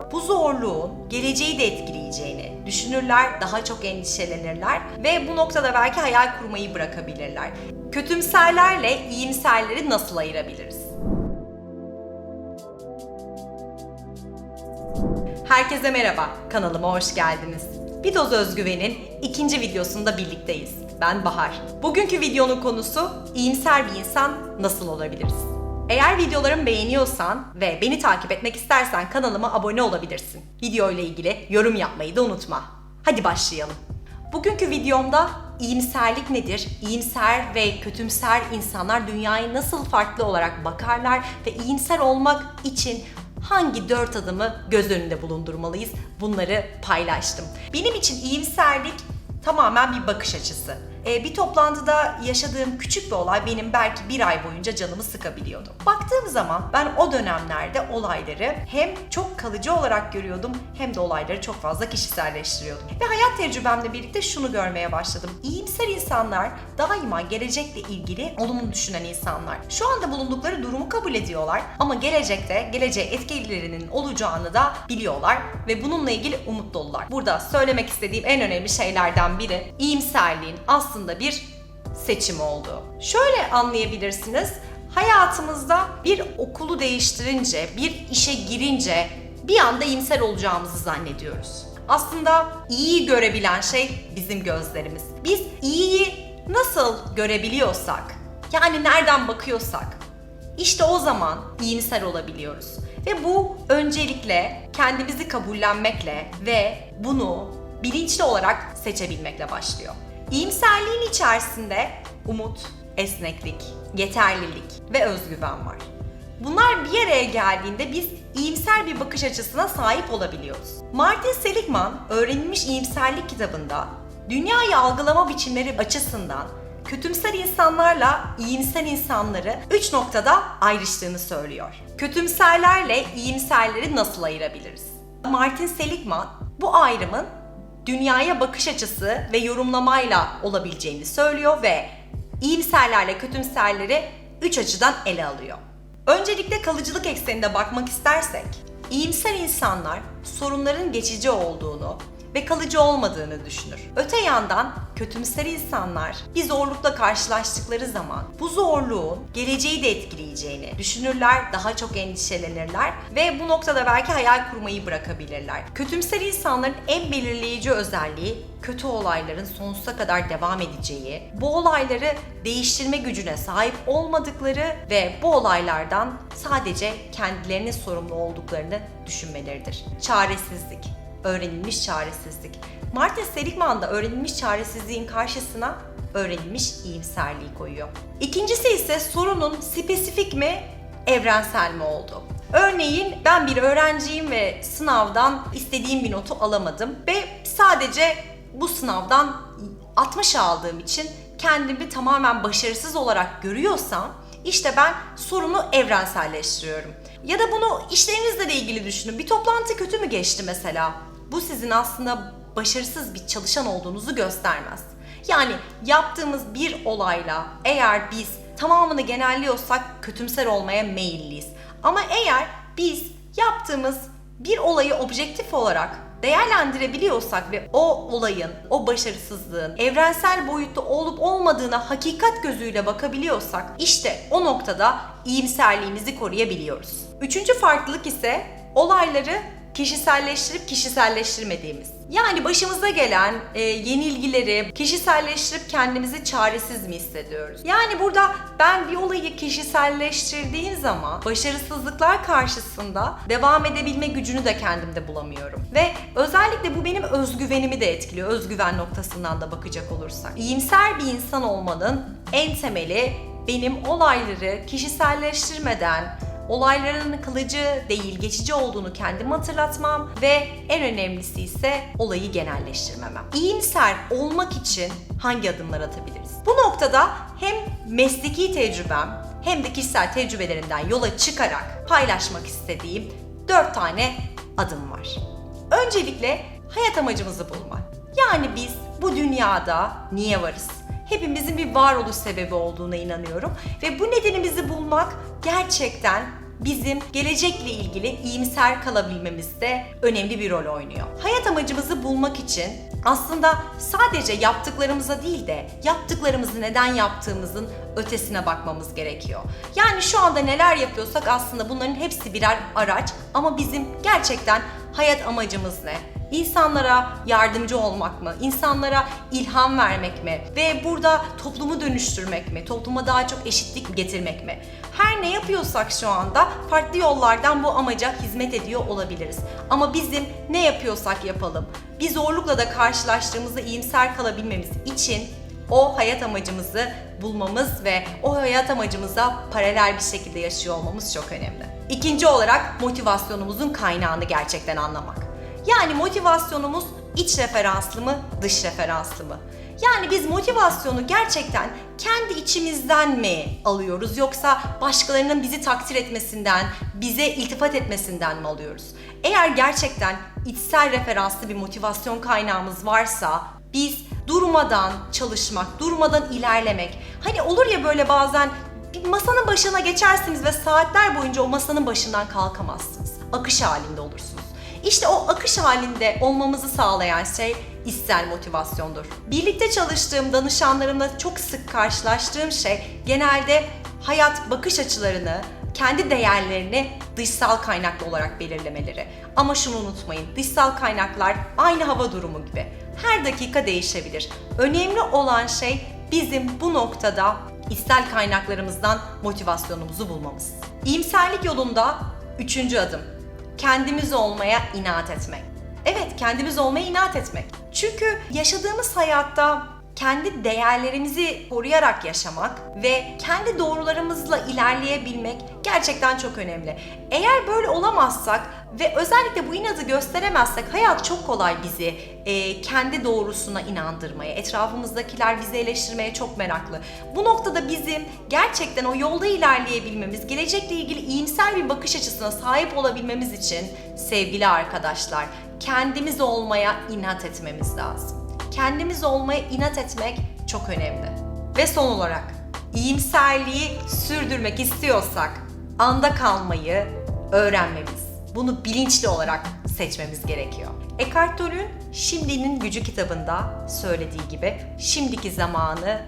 Bu zorluğun geleceği de etkileyeceğini düşünürler, daha çok endişelenirler ve bu noktada belki hayal kurmayı bırakabilirler. Kötümserlerle iyimserleri nasıl ayırabiliriz? Herkese merhaba, kanalıma hoş geldiniz. Bir Doz Özgüven'in ikinci videosunda birlikteyiz. Ben Bahar. Bugünkü videonun konusu iyimser bir insan nasıl olabiliriz? Eğer videolarımı beğeniyorsan ve beni takip etmek istersen kanalıma abone olabilirsin. Video ile ilgili yorum yapmayı da unutma. Hadi başlayalım. Bugünkü videomda iyimserlik nedir? İyimser ve kötümser insanlar dünyaya nasıl farklı olarak bakarlar ve iyimser olmak için hangi 4 adımı göz önünde bulundurmalıyız? Bunları paylaştım. Benim için iyimserlik tamamen bir bakış açısı. Bir toplantıda yaşadığım küçük bir olay benim belki bir ay boyunca canımı sıkabiliyordu. Baktığım zaman ben o dönemlerde olayları hem çok kalıcı olarak görüyordum hem de olayları çok fazla kişiselleştiriyordum. Ve hayat tecrübemle birlikte şunu görmeye başladım. İyimser insanlar daima gelecekle ilgili olumlu düşünen insanlar. Şu anda bulundukları durumu kabul ediyorlar ama gelecekte geleceğe etkilerinin olacağını da biliyorlar ve bununla ilgili umut dolular. Burada söylemek istediğim en önemli şeylerden biri iyimserliğin aslında bir seçim olduğu. Şöyle anlayabilirsiniz. Hayatımızda bir okulu değiştirince, bir işe girince bir anda iyimser olacağımızı zannediyoruz. Aslında iyiyi görebilen şey bizim gözlerimiz. Biz iyiyi nasıl görebiliyorsak, yani nereden bakıyorsak, işte o zaman iyimser olabiliyoruz. Ve bu öncelikle kendimizi kabullenmekle ve bunu bilinçli olarak seçebilmekle başlıyor. İyimserliğin içerisinde umut, esneklik, yeterlilik ve özgüven var. Bunlar bir araya geldiğinde biz iyimser bir bakış açısına sahip olabiliyoruz. Martin Seligman, Öğrenilmiş İyimserlik kitabında dünyayı algılama biçimleri açısından kötümser insanlarla iyimser insanları 3 noktada ayrıştığını söylüyor. Kötümserlerle iyimserleri nasıl ayırabiliriz? Martin Seligman bu ayrımın dünyaya bakış açısı ve yorumlamayla olabileceğini söylüyor ve iyimserlerle kötümserleri 3 açıdan ele alıyor. Öncelikle kalıcılık ekseninde bakmak istersek, iyimser insanlar sorunların geçici olduğunu ve kalıcı olmadığını düşünür. Öte yandan kötümser insanlar bir zorlukla karşılaştıkları zaman bu zorluğun geleceği de etkileyeceğini düşünürler, daha çok endişelenirler ve bu noktada belki hayal kurmayı bırakabilirler. Kötümser insanların en belirleyici özelliği kötü olayların sonsuza kadar devam edeceği, bu olayları değiştirme gücüne sahip olmadıkları ve bu olaylardan sadece kendilerinin sorumlu olduklarını düşünmeleridir. Çaresizlik. Öğrenilmiş çaresizlik. Martin Seligman da öğrenilmiş çaresizliğin karşısına öğrenilmiş iyimserliği koyuyor. İkincisi ise sorunun spesifik mi, evrensel mi olduğu. Örneğin ben bir öğrenciyim ve sınavdan istediğim bir notu alamadım ve sadece bu sınavdan 60 aldığım için kendimi tamamen başarısız olarak görüyorsam işte ben sorunu evrenselleştiriyorum. Ya da bunu işlerinizle de ilgili düşünün. Bir toplantı kötü mü geçti mesela? Bu sizin aslında başarısız bir çalışan olduğunuzu göstermez. Yani yaptığımız bir olayla eğer biz tamamını genelliyorsak kötümser olmaya meyilliyiz. Ama eğer biz yaptığımız bir olayı objektif olarak değerlendirebiliyorsak ve o olayın, o başarısızlığın evrensel boyutta olup olmadığına hakikat gözüyle bakabiliyorsak işte o noktada iyimserliğimizi koruyabiliyoruz. Üçüncü farklılık ise olayları kişiselleştirip kişiselleştirmediğimiz. Yani başımıza gelen yenilgileri kişiselleştirip kendimizi çaresiz mi hissediyoruz? Yani burada ben bir olayı kişiselleştirdiğim zaman başarısızlıklar karşısında devam edebilme gücünü de kendimde bulamıyorum. Ve özellikle bu benim özgüvenimi de etkiliyor. Özgüven noktasından da bakacak olursak. İyimser bir insan olmanın en temeli benim olayları kişiselleştirmeden, olayların kalıcı değil, geçici olduğunu kendime hatırlatmam ve en önemlisi ise olayı genelleştirmemem. İyimser olmak için hangi adımlar atabiliriz? Bu noktada hem mesleki tecrübem hem de kişisel tecrübelerinden yola çıkarak paylaşmak istediğim 4 tane adım var. Öncelikle hayat amacımızı bulmak. Yani biz bu dünyada niye varız? Hepimizin bir varoluş sebebi olduğuna inanıyorum ve bu nedenimizi bulmak gerçekten bizim gelecekle ilgili iyimser kalabilmemizde önemli bir rol oynuyor. Hayat amacımızı bulmak için aslında sadece yaptıklarımıza değil de yaptıklarımızı neden yaptığımızın ötesine bakmamız gerekiyor. Yani şu anda neler yapıyorsak aslında bunların hepsi birer araç ama bizim gerçekten hayat amacımız ne? İnsanlara yardımcı olmak mı? İnsanlara ilham vermek mi? Ve burada toplumu dönüştürmek mi? Topluma daha çok eşitlik getirmek mi? Her ne yapıyorsak şu anda farklı yollardan bu amaca hizmet ediyor olabiliriz. Ama bizim ne yapıyorsak yapalım, bir zorlukla da karşılaştığımızda iyimser kalabilmemiz için o hayat amacımızı bulmamız ve o hayat amacımıza paralel bir şekilde yaşıyor olmamız çok önemli. İkinci olarak motivasyonumuzun kaynağını gerçekten anlamak. Yani motivasyonumuz iç referanslı mı, dış referanslı mı? Yani biz motivasyonu gerçekten kendi içimizden mi alıyoruz yoksa başkalarının bizi takdir etmesinden, bize iltifat etmesinden mi alıyoruz? Eğer gerçekten içsel referanslı bir motivasyon kaynağımız varsa biz durmadan çalışmak, durmadan ilerlemek. Hani olur ya böyle bazen bir masanın başına geçersiniz ve saatler boyunca o masanın başından kalkamazsınız. Akış halinde olursunuz. İşte o akış halinde olmamızı sağlayan şey içsel motivasyondur. Birlikte çalıştığım danışanlarımla çok sık karşılaştığım şey genelde hayat bakış açılarını, kendi değerlerini dışsal kaynaklı olarak belirlemeleri. Ama şunu unutmayın, dışsal kaynaklar aynı hava durumu gibi. Her dakika değişebilir. Önemli olan şey bizim bu noktada içsel kaynaklarımızdan motivasyonumuzu bulmamız. İyimserlik yolunda 3. adım. Kendimiz olmaya inat etmek. Evet, kendimiz olmaya inat etmek. Çünkü yaşadığımız hayatta kendi değerlerimizi koruyarak yaşamak ve kendi doğrularımızla ilerleyebilmek gerçekten çok önemli. Eğer böyle olamazsak ve özellikle bu inadı gösteremezsek hayat çok kolay bizi kendi doğrusuna inandırmaya, etrafımızdakiler bizi eleştirmeye çok meraklı. Bu noktada bizim gerçekten o yolda ilerleyebilmemiz, gelecekle ilgili iyimser bir bakış açısına sahip olabilmemiz için sevgili arkadaşlar, kendimiz olmaya inat etmemiz lazım. Kendimiz olmaya inat etmek çok önemli. Ve son olarak iyimserliği sürdürmek istiyorsak anda kalmayı öğrenmemiz, bunu bilinçli olarak seçmemiz gerekiyor. Eckhart Tolle'ün Şimdinin Gücü kitabında söylediği gibi şimdiki zamanı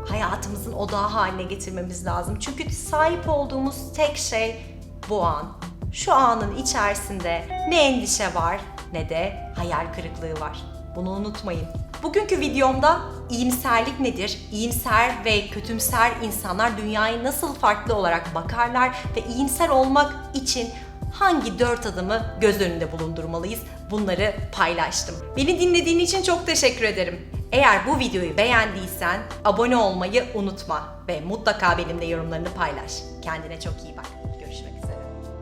hayatımızın odağı haline getirmemiz lazım. Çünkü sahip olduğumuz tek şey bu an. Şu anın içerisinde ne endişe var ne de hayal kırıklığı var. Bunu unutmayın. Bugünkü videomda iyimserlik nedir? İyimser ve kötümser insanlar dünyaya nasıl farklı olarak bakarlar ve iyimser olmak için hangi 4 adımı göz önünde bulundurmalıyız? Bunları paylaştım. Beni dinlediğin için çok teşekkür ederim. Eğer bu videoyu beğendiysen abone olmayı unutma ve mutlaka benimle yorumlarını paylaş. Kendine çok iyi bak.